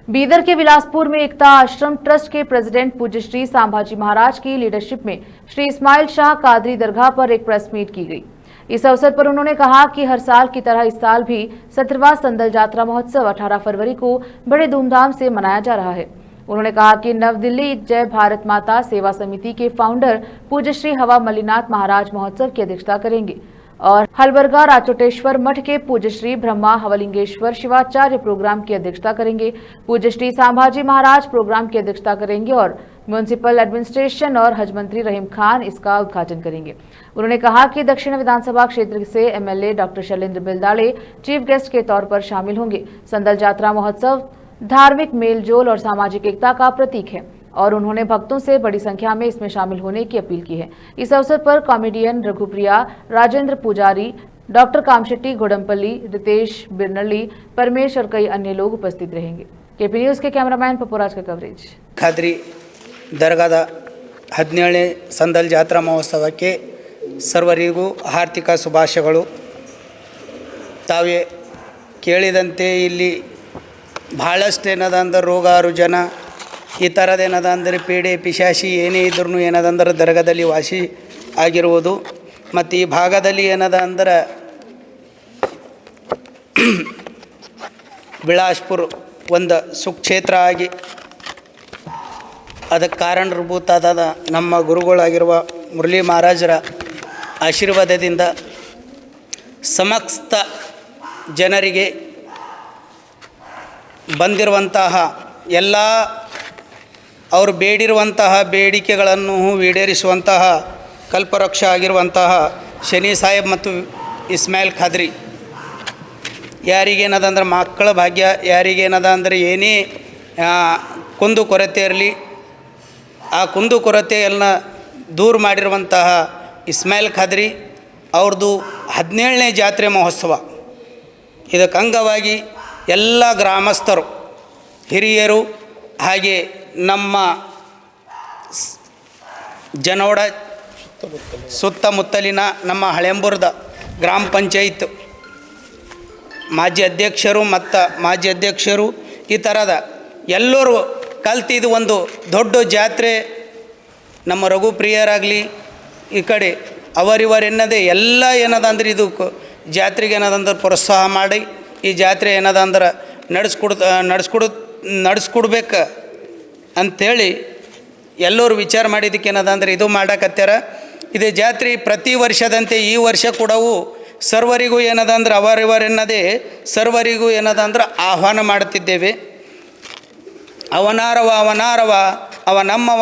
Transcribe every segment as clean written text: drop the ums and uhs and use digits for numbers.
बीदर के बिलासपुर में एकता आश्रम ट्रस्ट के प्रेसिडेंट पूज्य श्री संभाजी महाराज की लीडरशिप में श्री इस्माइल शाह कादरी दरगाह पर एक प्रेस मीट की गई। इस अवसर पर उन्होंने कहा कि हर साल की तरह इस साल भी 17वां संदल जात्रा महोत्सव 18 फरवरी को बड़े धूमधाम से मनाया जा रहा है। उन्होंने कहा कि नवदिल्ली जय भारत माता सेवा समिति के फाउंडर पूज्य श्री हवा मल्लीनाथ महाराज महोत्सव की अध्यक्षता करेंगे और हलबरगा राचोटेश्वर मठ के पूज्य श्री ब्रह्मा हवलिंगेश्वर शिवाचार्य प्रोग्राम की अध्यक्षता करेंगे। पूज्य श्री संभाजी महाराज प्रोग्राम की अध्यक्षता करेंगे और म्युनिसिपल एडमिनिस्ट्रेशन और हज मंत्री रहीम खान इसका उद्घाटन करेंगे। उन्होंने कहा कि दक्षिण विधानसभा क्षेत्र से MLA doctor Shailendra Bildade chief guest के तौर पर शामिल होंगे। संदल जात्रा महोत्सव धार्मिक मेलजोल और सामाजिक एकता का प्रतीक है और उन्होंने भक्तों से बड़ी संख्या में इसमें शामिल होने की अपील की है। इस अवसर पर कॉमेडियन रघुप्रिया, राजेंद्र पुजारी, डॉक्टर कामशेट्टी गोडमपल्ली, रितेश बिरनल्ली, परमेश और कई अन्य लोग उपस्थित रहेंगे। केपी न्यूज़ के कैमरामैन पपुराज का कवरेज। खाद्री दरगाದ 17ನೇ ಸಂದಲ್ ಜಾತ್ರಾ ಮಹೋತ್ಸವಕ್ಕೆ ಸರ್ವರಿಗೂ ಹಾರ್ದಿಕ ಶುಭಾಶಯಗಳು। ತಾವೇ ಕೇಳಿದಂತೆ ಇಲ್ಲಿ ಬಹಳಷ್ಟು ಏನದಂದ್ರೆ ರೋಗ ರುಜಿನ ಈ ಥರದ್ದೇನದಂದರೆ ಪೀಡೆ ಪಿಶಾಚಿ ಏನೇ ಇದ್ರೂ ಏನದಂದ್ರೆ ದರ್ಗಾದಲ್ಲಿ ವಾಸಿ ಆಗಿರುವುದು ಮತ್ತು ಈ ಭಾಗದಲ್ಲಿ ಏನದ ಅಂದ್ರೆ ಬಿಲಾಸ್ಪುರ ಒಂದು ಸುಕ್ಷೇತ್ರ ಆಗಿ ಅದಕ್ಕೆ ಕಾರಣಭೂತಾದ ನಮ್ಮ ಗುರುಗಳಾಗಿರುವ ಮುರಳಿ ಮಹಾರಾಜರ ಆಶೀರ್ವಾದದಿಂದ ಸಮಸ್ತ ಜನರಿಗೆ ಬಂದಿರುವಂತಹ ಎಲ್ಲ ಅವರು ಬೇಡಿರುವಂತಹ ಬೇಡಿಕೆಗಳನ್ನು ಈಡೇರಿಸುವಂತಹ ಕಲ್ಪವೃಕ್ಷ ಆಗಿರುವಂತಹ ಶನಿ ಸಾಹೇಬ್ ಮತ್ತು ಇಸ್ಮಾಯಿಲ್ ಖಾದ್ರಿ ಯಾರಿಗೇನದಂದ್ರೆ ಮಕ್ಕಳ ಭಾಗ್ಯ ಯಾರಿಗೇನದ ಅಂದರೆ ಏನೇ ಕುಂದು ಕೊರತೆ ಇರಲಿ ಆ ಕುಂದು ಕೊರತೆಯನ್ನು ದೂರ ಮಾಡಿರುವಂತಹ ಇಸ್ಮಾಯಿಲ್ ಖಾದ್ರಿ ಅವ್ರದ್ದು 17ನೇ ಜಾತ್ರೆ ಮಹೋತ್ಸವ। ಇದಕ್ಕೆ ಅಂಗವಾಗಿ ಎಲ್ಲ ಗ್ರಾಮಸ್ಥರು ಹಿರಿಯರು ಹಾಗೆ ನಮ್ಮ ಜನೋಡ ಸುತ್ತಮುತ್ತಲಿನ ನಮ್ಮ ಹಳೆಂಬುರದ ಗ್ರಾಮ ಪಂಚಾಯತ್ ಮಾಜಿ ಅಧ್ಯಕ್ಷರು ಈ ಥರದ ಎಲ್ಲರೂ ಕಲ್ತಿದ್ದು ಒಂದು ದೊಡ್ಡ ಜಾತ್ರೆ ನಮ್ಮ ರಘುಪ್ರಿಯರಾಗಲಿ ಈ ಕಡೆ ಅವರಿವರೆನ್ನದೇ ಎಲ್ಲ ಏನದ ಇದು ಜಾತ್ರೆಗೆ ಏನದಂದ್ರೆ ಪ್ರೋತ್ಸಾಹ ಮಾಡಿ ಈ ಜಾತ್ರೆ ಏನದಂದ್ರೆ ನಡೆಸ್ಕೊಡ್ಬೇಕು ಅಂಥೇಳಿ ಎಲ್ಲರೂ ವಿಚಾರ ಮಾಡಿದ್ದಕ್ಕೆ ಏನದಂದ್ರೆ ಇದು ಮಾಡಕತ್ಯಾರ। ಇದೇ ಜಾತ್ರೆ ಪ್ರತಿ ವರ್ಷದಂತೆ ಈ ವರ್ಷ ಕೂಡವು ಸರ್ವರಿಗೂ ಏನದಂದ್ರೆ ಅವರಿವರೆನ್ನದೇ ಸರ್ವರಿಗೂ ಏನದಂದ್ರೆ ಆಹ್ವಾನ ಮಾಡುತ್ತಿದ್ದೇವೆ। ಅವನಾರವ ಅವ ನಮ್ಮವ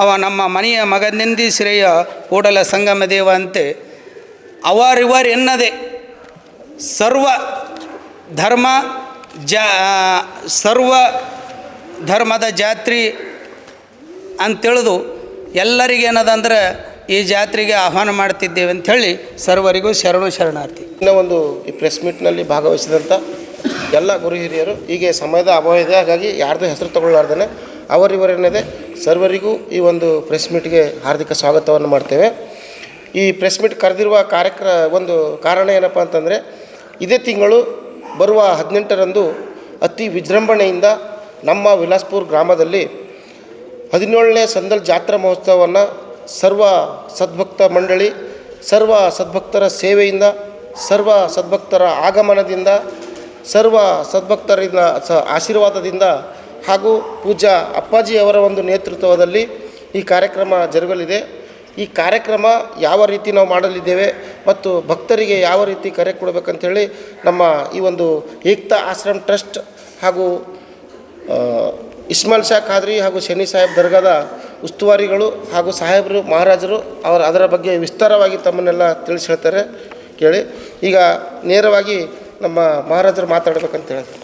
ಅವ ನಮ್ಮ ಮನೆಯ ಮಗನೆಂದಿ ಶ್ರೇಯ ಕೂಡಲ ಸಂಗಮ ದೇವ ಅಂತೆ ಅವರಿವರೆನ್ನದೇ ಸರ್ವ ಧರ್ಮದ ಜಾತ್ರೆ ಅಂತೇಳಿದು ಎಲ್ಲರಿಗೇನದಂದ್ರೆ ಈ ಜಾತ್ರೆಗೆ ಆಹ್ವಾನ ಮಾಡ್ತಿದ್ದೇವೆ ಅಂಥೇಳಿ ಸರ್ವರಿಗೂ ಶರಣಾರ್ಥಿ। ಇನ್ನೂ ಒಂದು ಈ ಪ್ರೆಸ್ ಮೀಟ್ನಲ್ಲಿ ಭಾಗವಹಿಸಿದಂಥ ಎಲ್ಲ ಗುರು ಹಿರಿಯರು ಹೀಗೆ ಸಮಯದ ಅಭಾವ ಇದೆ, ಹಾಗಾಗಿ ಯಾರ್ದು ಹೆಸರು ತಗೊಳ್ಳಾರ್ದೇ ಅವರಿವರೇನಿದೆ ಸರ್ವರಿಗೂ ಈ ಒಂದು ಪ್ರೆಸ್ ಮೀಟ್ಗೆ ಹಾರ್ದಿಕ ಸ್ವಾಗತವನ್ನು ಮಾಡ್ತೇವೆ। ಈ ಪ್ರೆಸ್ ಮೀಟ್ ಕರೆದಿರುವ ಒಂದು ಕಾರಣ ಏನಪ್ಪ ಅಂತಂದರೆ ಇದೇ ತಿಂಗಳು ಬರುವ 18ರಂದು ಅತಿ ವಿಜೃಂಭಣೆಯಿಂದ ನಮ್ಮ ವಿಲಾಸ್ಪುರ ಗ್ರಾಮದಲ್ಲಿ 17ನೇ ಸಂದಲ್ ಜಾತ್ರಾ ಮಹೋತ್ಸವವನ್ನು ಸರ್ವ ಸದ್ಭಕ್ತ ಮಂಡಳಿ, ಸರ್ವ ಸದ್ಭಕ್ತರ ಸೇವೆಯಿಂದ, ಸರ್ವ ಸದ್ಭಕ್ತರ ಆಗಮನದಿಂದ, ಸರ್ವ ಸದ್ಭಕ್ತರಿಂದ ಆಶೀರ್ವಾದದಿಂದ ಹಾಗೂ ಪೂಜ್ಯ ಅಪ್ಪಾಜಿಯವರ ಒಂದು ನೇತೃತ್ವದಲ್ಲಿ ಈ ಕಾರ್ಯಕ್ರಮ ಜರುಗಲಿದೆ। ಈ ಕಾರ್ಯಕ್ರಮ ಯಾವ ರೀತಿ ನಾವು ಮಾಡಲಿದ್ದೇವೆ ಮತ್ತು ಭಕ್ತರಿಗೆ ಯಾವ ರೀತಿ ಕರೆ ಕೊಡಬೇಕಂತೇಳಿ ನಮ್ಮ ಈ ಒಂದು ಏಕ್ತಾ ಆಶ್ರಮ್ ಟ್ರಸ್ಟ್ ಹಾಗೂ ಇಸ್ಮಾಯಿಲ್ ಶಾ ಖಾದ್ರಿ ಹಾಗೂ ಶನಿ ಸಾಹೇಬ್ ದರ್ಗಾದ ಉಸ್ತುವಾರಿಗಳು ಹಾಗೂ ಸಾಹೇಬರು ಮಹಾರಾಜರು ಅದರ ಬಗ್ಗೆ ವಿಸ್ತಾರವಾಗಿ ತಮ್ಮನ್ನೆಲ್ಲ ತಿಳಿಸಿ ಹೇಳ್ತಾರೆ, ಕೇಳಿ। ಈಗ ನೇರವಾಗಿ ನಮ್ಮ ಮಹಾರಾಜರು ಮಾತಾಡಬೇಕಂತ ಹೇಳಿ